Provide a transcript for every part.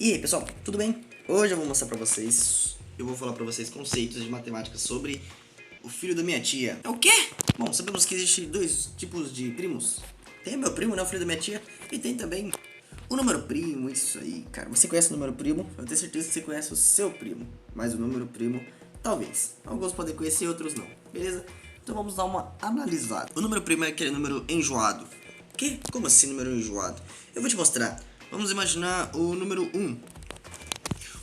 E aí pessoal, tudo bem? Hoje eu vou mostrar pra vocês, eu vou falar pra vocês conceitos de matemática sobre o filho da minha tia. É o quê? Bom, sabemos que existem dois tipos de primos. Tem o meu primo, né, o filho da minha tia, e tem também o número primo, isso aí, cara. Você conhece o número primo? Eu tenho certeza que você conhece o seu primo, mas o número primo, talvez. Alguns podem conhecer, outros não, beleza? Então vamos dar uma analisada. O número primo é aquele número enjoado. Que? Como assim número enjoado? Eu vou te mostrar. Vamos imaginar o número 1.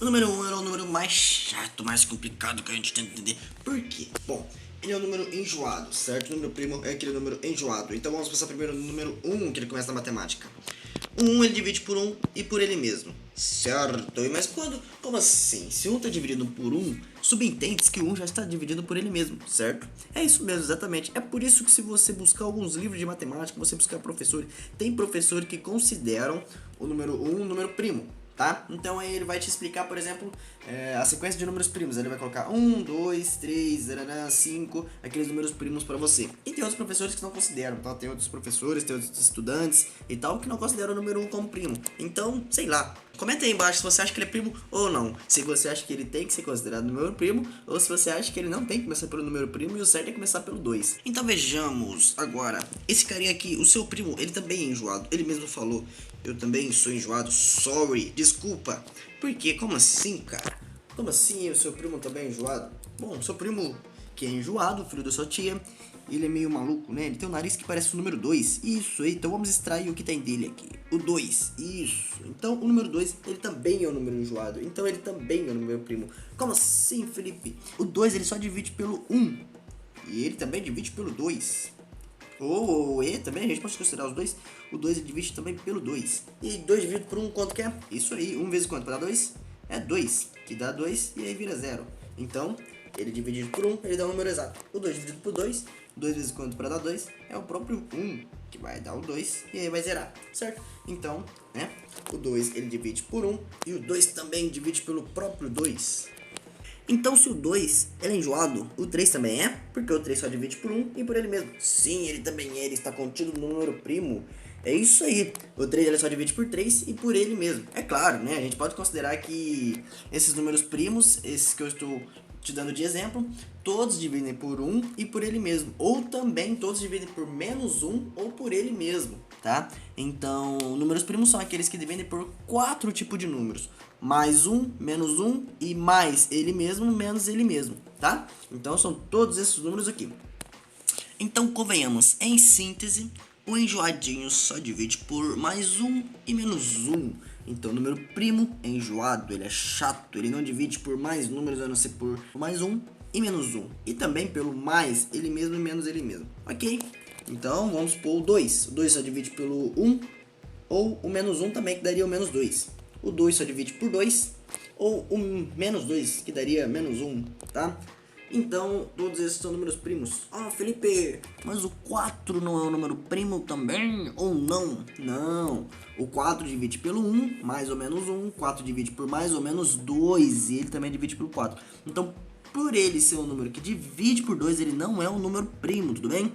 O número 1 é o número mais chato, mais complicado que a gente tenta entender. Por quê? Bom, ele é um número enjoado, certo? O número primo é aquele número enjoado. Então vamos passar primeiro no número 1, que ele começa na matemática. O 1 ele divide por 1 e por ele mesmo, certo? Mas quando? Como assim? Se 1 está dividido por 1, subentende-se que o 1 já está dividido por ele mesmo, certo? É isso mesmo, exatamente. É por isso que se você buscar alguns livros de matemática, você buscar professores, tem professores que consideram o número 1 um número primo. Tá? Então aí ele vai te explicar, por exemplo, a sequência de números primos. Ele vai colocar 1, 2, 3, 5, aqueles números primos para você. E tem outros professores que não consideram, tá? Tem outros professores, tem outros estudantes e tal que não consideram o número 1 como primo. Então, sei lá. Comenta aí embaixo se você acha que ele é primo ou não. Se você acha que ele tem que ser considerado número primo ou se você acha que ele não tem que começar pelo número primo e o certo é começar pelo 2. Então vejamos agora. Esse carinha aqui, o seu primo, ele também é enjoado. Ele mesmo falou: eu também sou enjoado, sorry, desculpa. Por quê? Como assim, cara? Como assim o seu primo também é enjoado? Bom, seu primo que é enjoado, filho da sua tia, ele é meio maluco, né? Ele tem um nariz que parece o número 2. Isso aí, então vamos extrair o que tem dele aqui. O 2, isso. Então o número 2, ele também é um número enjoado. Então ele também é o número primo. Como assim, Felipe? O 2 ele só divide pelo 1. E ele também divide pelo 2. Ou E também, a gente pode considerar os dois. O 2 divide também pelo 2. E 2 dividido por 1, quanto que é? Isso aí, 1 vezes quanto para dar 2? É 2, que dá 2 e aí vira 0. Então, ele dividido por 1, ele dá um número exato. O 2 dividido por 2, 2 vezes quanto para dar 2? É o próprio 1, que vai dar o 2 e aí vai zerar, certo? Então, né, o 2 ele divide por 1 e o 2 também divide pelo próprio 2. Então se o 2 ele é enjoado, o 3 também é, porque o 3 só divide por 1 e por ele mesmo. Sim, ele também é, ele está contido no número primo. É isso aí, o 3 ele só divide por 3 e por ele mesmo. É claro, né, a gente pode considerar que esses números primos, esses que eu estou te dando de exemplo, todos dividem por 1 e por ele mesmo. Ou também todos dividem por menos 1 ou por ele mesmo, tá? Então, números primos são aqueles que dividem por 4 tipos de números. Mais 1, menos 1 e mais ele mesmo, menos ele mesmo, tá? Então, são todos esses números aqui. Então, convenhamos, em síntese, o enjoadinho só divide por mais 1 e menos 1. Então, o número primo é enjoado, ele é chato, ele não divide por mais números a não ser por mais 1 e menos 1. E também pelo mais ele mesmo e menos ele mesmo, ok? Então, vamos supor o 2. O 2 só divide pelo 1 ou o menos 1 também, que daria o menos 2. O 2 só divide por 2 ou o menos 2, que daria menos 1, tá? Então, todos esses são números primos. Ah, Felipe, mas o 4 não é um número primo também? Ou não? Não. O 4 divide pelo 1, mais ou menos 1. 4 divide por mais ou menos 2. E ele também divide pelo 4. Então, por ele ser um número que divide por 2, ele não é um número primo, tudo bem?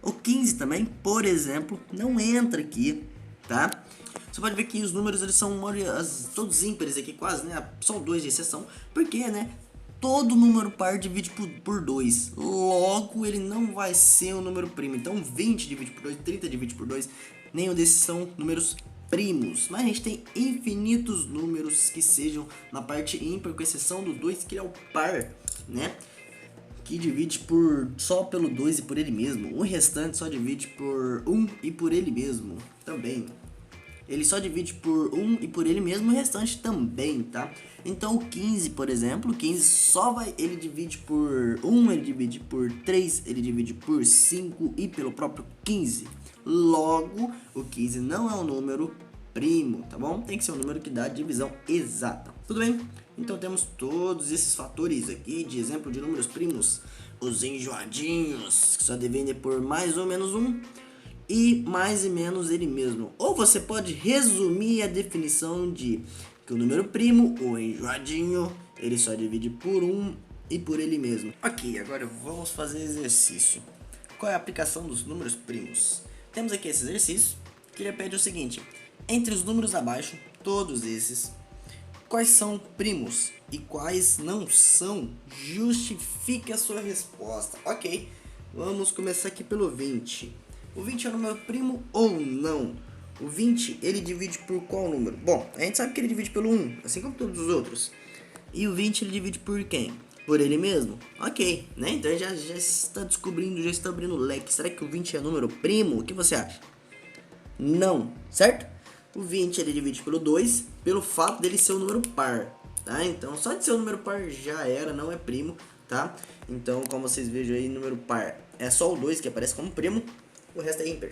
O 15 também, por exemplo, não entra aqui, tá? Você pode ver que os números eles são todos ímpares aqui quase, né? Só 2 de exceção. Porque, né? Todo número par divide por 2. Logo, ele não vai ser um número primo. Então, 20 divide por 2, 30 divide por 2. Nenhum desses são números primos. Mas a gente tem infinitos números que sejam na parte ímpar, com exceção do 2, que é o par, né? Que divide só pelo 2 e por ele mesmo. O restante só divide por 1 e por ele mesmo também. Ele só divide por 1 e por ele mesmo, o restante também, tá? Então o 15, por exemplo, o 15 ele divide por 1, ele divide por 3, ele divide por 5 e pelo próprio 15. Logo, o 15 não é um número primo, tá bom? Tem que ser um número que dá divisão exata. Tudo bem? Então temos todos esses fatores aqui de exemplo de números primos. Os enjoadinhos, que só dividem por mais ou menos 1. E mais e menos ele mesmo. Ou você pode resumir a definição de que o número primo, o enjoadinho, ele só divide por 1 e por ele mesmo. Ok, agora vamos fazer exercício. Qual é a aplicação dos números primos? Temos aqui esse exercício que ele pede o seguinte: entre os números abaixo, todos esses, quais são primos e quais não são? Justifique a sua resposta. Ok, vamos começar aqui pelo 20. O 20 é um número primo ou não? O 20, ele divide por qual número? Bom, a gente sabe que ele divide pelo 1, assim como todos os outros. E o 20 ele divide por quem? Por ele mesmo? Ok, né? Então já está descobrindo, já está abrindo o leque. Será que o 20 é número primo? O que você acha? Não, certo? O 20 ele divide pelo 2, pelo fato dele ser um número par, tá? Então só de ser um número par já era, não é primo, tá? Então como vocês vejam aí, número par é só o 2 que aparece como primo, o resto é ímpar.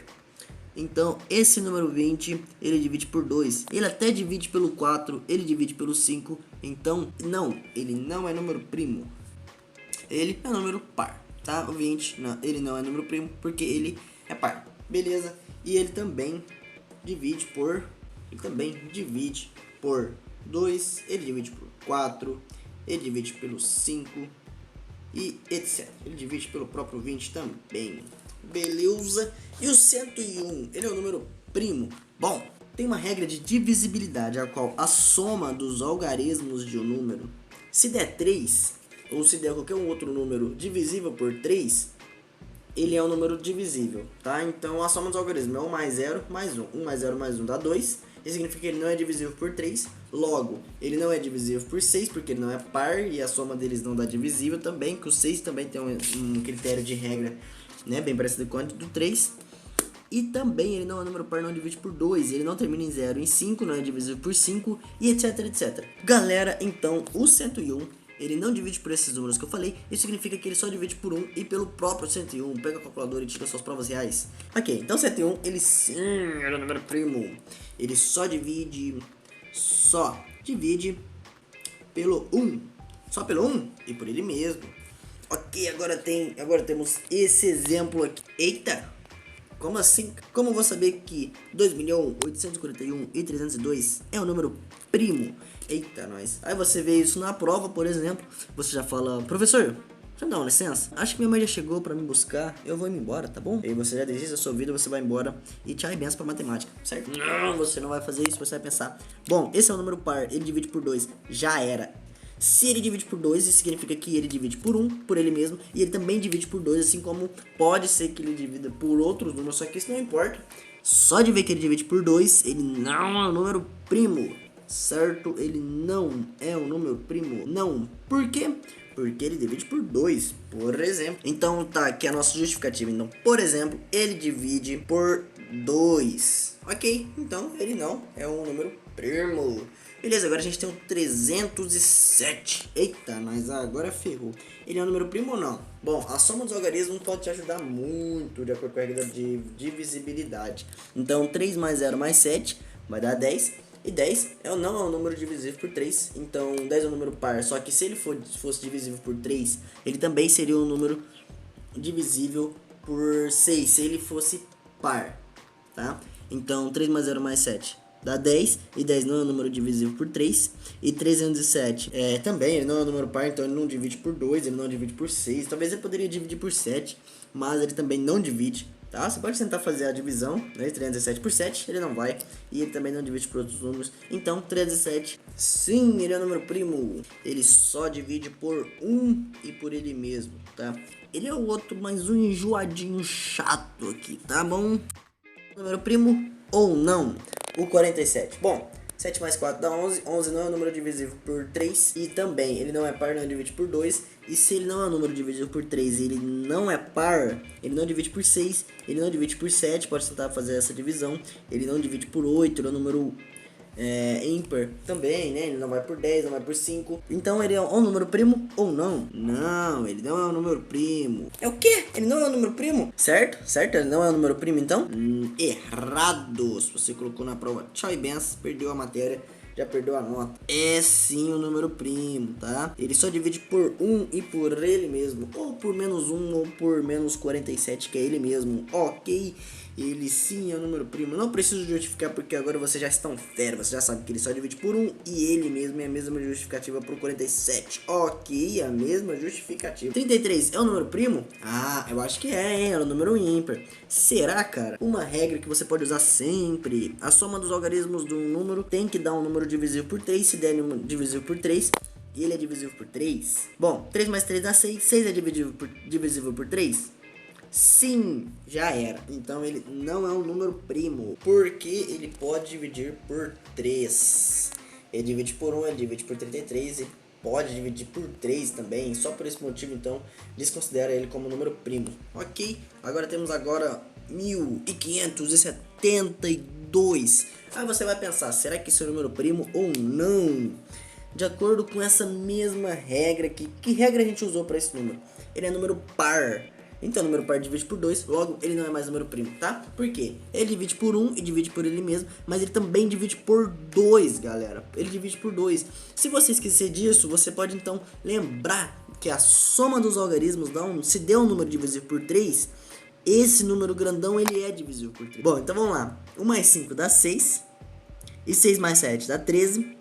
Então esse número 20 ele divide por 2, ele até divide pelo 4, ele divide pelo 5, então não, ele não é número primo, ele é número par, tá? O 20, não, ele não é número primo porque ele é par, beleza? E ele também divide por 2, ele divide por 4, ele divide pelo 5 e etc. Ele divide pelo próprio 20 também. Beleza? E o 101, ele é o número primo. Bom, tem uma regra de divisibilidade, a qual a soma dos algarismos de um número, se der 3, ou se der qualquer um outro número divisível por 3, ele é um número divisível, tá? Então a soma dos algarismos é 1 mais 0 mais 1. 1 mais 0 mais 1 dá 2. Isso significa que ele não é divisível por 3. Logo, ele não é divisível por 6, porque ele não é par. E a soma deles não dá divisível também. Que o 6 também tem um critério de regra, né, bem parecido com o do 3. E também ele não é número par, não divide por 2. Ele não termina em 0, em 5, não é divisível por 5. E etc, etc. Galera, então o 101... ele não divide por esses números que eu falei. Isso significa que ele só divide por 1 e pelo próprio 101. Pega a calculadora e tira suas provas reais. Ok, então 101, ele sim era o número primo. Ele só divide pelo 1. Só pelo 1 e por ele mesmo. Ok, agora temos esse exemplo aqui. Eita! Como assim? Como eu vou saber que 2.841.302 é um número primo? Eita, nós. Aí você vê isso na prova, por exemplo. Você já fala, professor, você me dá uma licença? Acho que minha mãe já chegou pra me buscar. Eu vou embora, tá bom? E você já desiste da sua vida, você vai embora. E tchau e benção pra matemática, certo? Não, você não vai fazer isso, você vai pensar. Bom, esse é um número par, ele divide por 2. Já era. Se ele divide por 2, isso significa que ele divide por 1, por ele mesmo, e ele também divide por 2, assim como pode ser que ele divida por outros números, só que isso não importa. Só de ver que ele divide por 2, ele não é um número primo, certo? Ele não é um número primo, não. Por quê? Porque ele divide por 2, por exemplo. Então tá aqui a nossa justificativa. Então, por exemplo, ele divide por 2. Ok, então ele não é um número primo. Beleza, agora a gente tem o 307. Eita, mas agora ferrou. Ele é um número primo ou não? Bom, a soma dos algarismos pode te ajudar muito de acordo com a regra de divisibilidade. Então 3 mais 0 mais 7 vai dar 10. E 10 não é um número divisível por 3. Então 10 é um número par. Só que se ele fosse divisível por 3, ele também seria um número divisível por 6. Se ele fosse par, tá? Então 3 mais 0 mais 7 dá 10, e 10 não é um número divisível por 3, e 307 também, ele não é um número par, então ele não divide por 2, ele não divide por 6, talvez ele poderia dividir por 7, mas ele também não divide, tá? Você pode tentar fazer a divisão, né, 307 por 7, ele não vai, e ele também não divide por outros números, então 307, sim, ele é um número primo, ele só divide por 1 e por ele mesmo, tá? Ele é o outro mais um enjoadinho chato aqui, tá bom? Número primo ou não? O 47. Bom, 7 mais 4 dá 11. 11 não é um número divisível por 3. E também, ele não é par, não é dividido por 2. E se ele não é um número divisível por 3 e ele não é par, ele não divide por 6. Ele não divide por 7. Pode tentar fazer essa divisão. Ele não divide por 8. Ele é um número ímpar também, né? Ele não vai por 10, não vai por 5. Então ele é um número primo ou não? Não, ele não é um número primo. É o quê? Ele não é um número primo? Certo? Certo? Ele não é um número primo, então? Errado. Se você colocou na prova tchau e benção, perdeu a matéria, já perdeu a nota. É sim um número primo, tá? Ele só divide por 1 e por ele mesmo. Ou por menos 1 ou por menos 47, que é ele mesmo. Ok. Ele sim é um número primo. Não preciso justificar porque agora vocês já estão fera. Você já sabe que ele só divide por 1 e ele mesmo é a mesma justificativa pro 47. Ok, a mesma justificativa. 33 é um número primo? Ah, eu acho que é, hein? É um número ímpar. Será, cara? Uma regra que você pode usar sempre. A soma dos algarismos de um número tem que dar um número divisível por 3. Se der um divisível por 3... e ele é divisível por 3? Bom, 3 mais 3 dá 6. 6 é divisível por 3? Sim, já era. Então ele não é um número primo, porque ele pode dividir por 3. Ele divide por 1, ele divide por 33, ele pode dividir por 3 também. Só por esse motivo, então, desconsidera ele como número primo. Ok, agora temos 1572. Aí você vai pensar, será que isso é um número primo ou não? De acordo com essa mesma regra aqui, que regra a gente usou para esse número? Ele é número par. Então, número par divide por 2, logo ele não é mais número primo, tá? Por quê? Ele divide por 1 e divide por ele mesmo, mas ele também divide por 2, galera. Ele divide por 2. Se você esquecer disso, você pode então lembrar que a soma dos algarismos se der um número divisível por 3, esse número grandão ele é divisível por 3. Bom, então vamos lá. 1 mais 5 dá 6, e 6 mais 7 dá 13.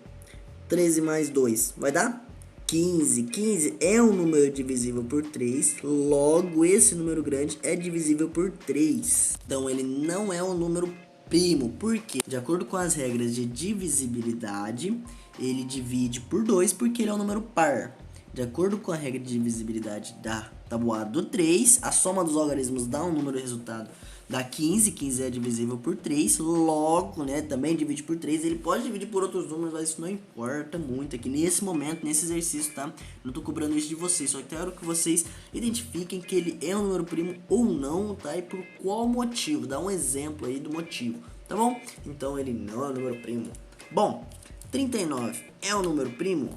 13 mais 2 vai dar 15. 15 é um número divisível por 3. Logo, esse número grande é divisível por 3. Então, ele não é um número primo. Por quê? De acordo com as regras de divisibilidade, ele divide por 2 porque ele é um número par. De acordo com a regra de divisibilidade da tabuada do 3, a soma dos algarismos dá um número resultado dá 15, 15 é divisível por 3, logo, né, também divide por 3, ele pode dividir por outros números, mas isso não importa muito aqui nesse momento, nesse exercício, tá? Não tô cobrando isso de vocês, só quero que vocês identifiquem que ele é um número primo ou não, tá? E por qual motivo, dá um exemplo aí do motivo, tá bom? Então ele não é um número primo. Bom, 39 é um número primo?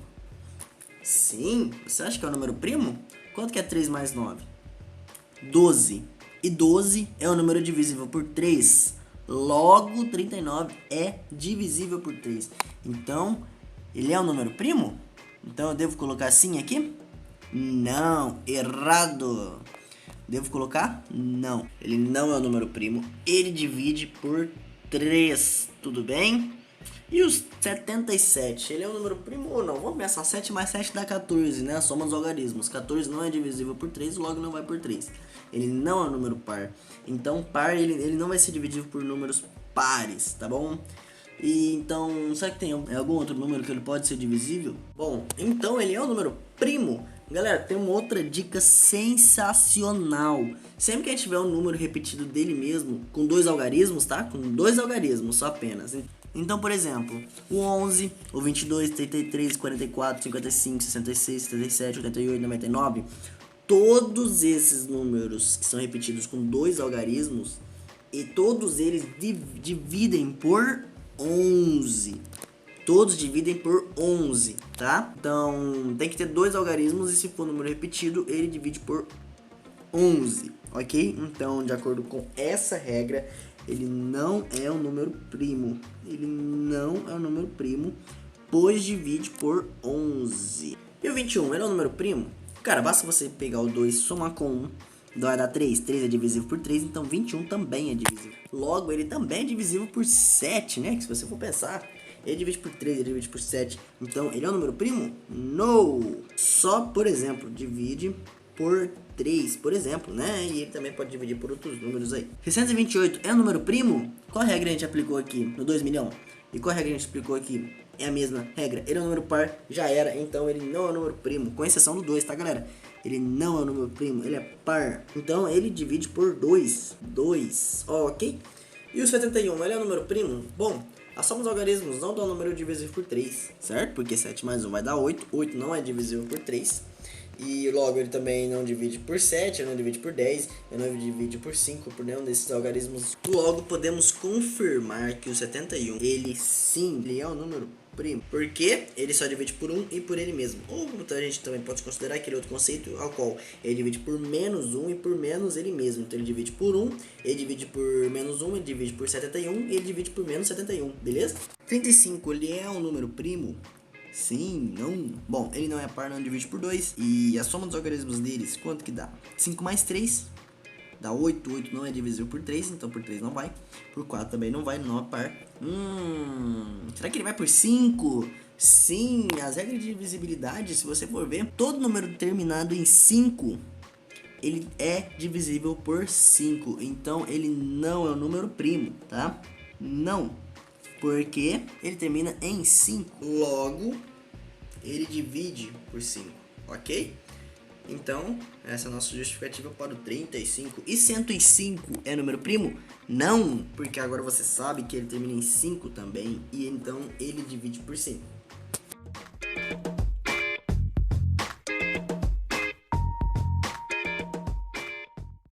Sim, você acha que é um número primo? Quanto que é 3 mais 9? 12. E 12 é um número divisível por 3. Logo, 39 é divisível por 3. Então, ele é um número primo? Então, eu devo colocar assim aqui? Não, errado. Devo colocar? Não. Ele não é um número primo. Ele divide por 3. Tudo bem? E os 77, ele é um número primo ou não? Vamos pensar, 7 mais 7 dá 14, né? A soma dos algarismos. 14 não é divisível por 3, logo não vai por 3. Ele não é um número par. Então, par, ele não vai ser dividido por números pares, tá bom? E então, será que tem algum outro número que ele pode ser divisível? Bom, então ele é um número primo. Galera, tem uma outra dica sensacional. Sempre que a gente tiver um número repetido dele mesmo, com 2 algarismos, tá? Com 2 algarismos só apenas. Então, por exemplo, o 11, o 22, 33, 44, 55, 66, 77, 88, 99, todos esses números que são repetidos com 2 algarismos, e todos eles dividem por 11. Todos dividem por 11, tá? Então, tem que ter 2 algarismos e se for número repetido, ele divide por 11, ok? Então, de acordo com essa regra, ele não é um número primo. Ele não é um número primo, pois divide por 11. E o 21, ele é um número primo? Cara, basta você pegar o 2 e somar com 1. Vai dar 3. 3 é divisível por 3, então 21 também é divisível. Logo, ele também é divisível por 7, né? Que se você for pensar, ele divide por 3, ele divide por 7. Então, ele é um número primo? Não! Só, por exemplo, divide por 3, por exemplo, né? E ele também pode dividir por outros números aí. 628 é um número primo? Qual regra a gente aplicou aqui no 2 milhão? E qual regra a gente aplicou aqui? É a mesma regra. Ele é um número par, já era, então ele não é um número primo. Com exceção do 2, tá, galera? Ele não é um número primo, ele é par. Então ele divide por 2. 2, ok? E o 71, ele é um número primo? Bom, a soma dos algarismos não dá um número divisível por 3, certo? Porque 7 mais 1 vai dar 8. 8 não é divisível por 3. E logo ele também não divide por 7, ele não divide por 10, ele não divide por 5, por nenhum desses algarismos. Logo podemos confirmar que o 71, ele sim, ele é um número primo, porque ele só divide por 1 e por ele mesmo. Ou então a gente também pode considerar aquele outro conceito ao qual ele divide por menos 1 e por menos ele mesmo. Então ele divide por 1, ele divide por menos 1, ele divide por 71 e ele divide por menos 71, beleza? 35, ele é um número primo? Sim, não. Bom, ele não é par, não divide por 2. E a soma dos algarismos deles, quanto que dá? 5 mais 3 dá 8. 8 não é divisível por 3, então por 3 não vai. Por 4 também não vai, não é par. Será que ele vai por 5? Sim, as regras de divisibilidade, se você for ver, todo número terminado em 5, ele é divisível por 5. Então ele não é um número primo, tá? Não. Porque ele termina em 5. Logo, ele divide por 5, ok? Então, essa é a nossa justificativa para o 35. E 105 é número primo? Não, porque agora você sabe que ele termina em 5 também. E então ele divide por 5.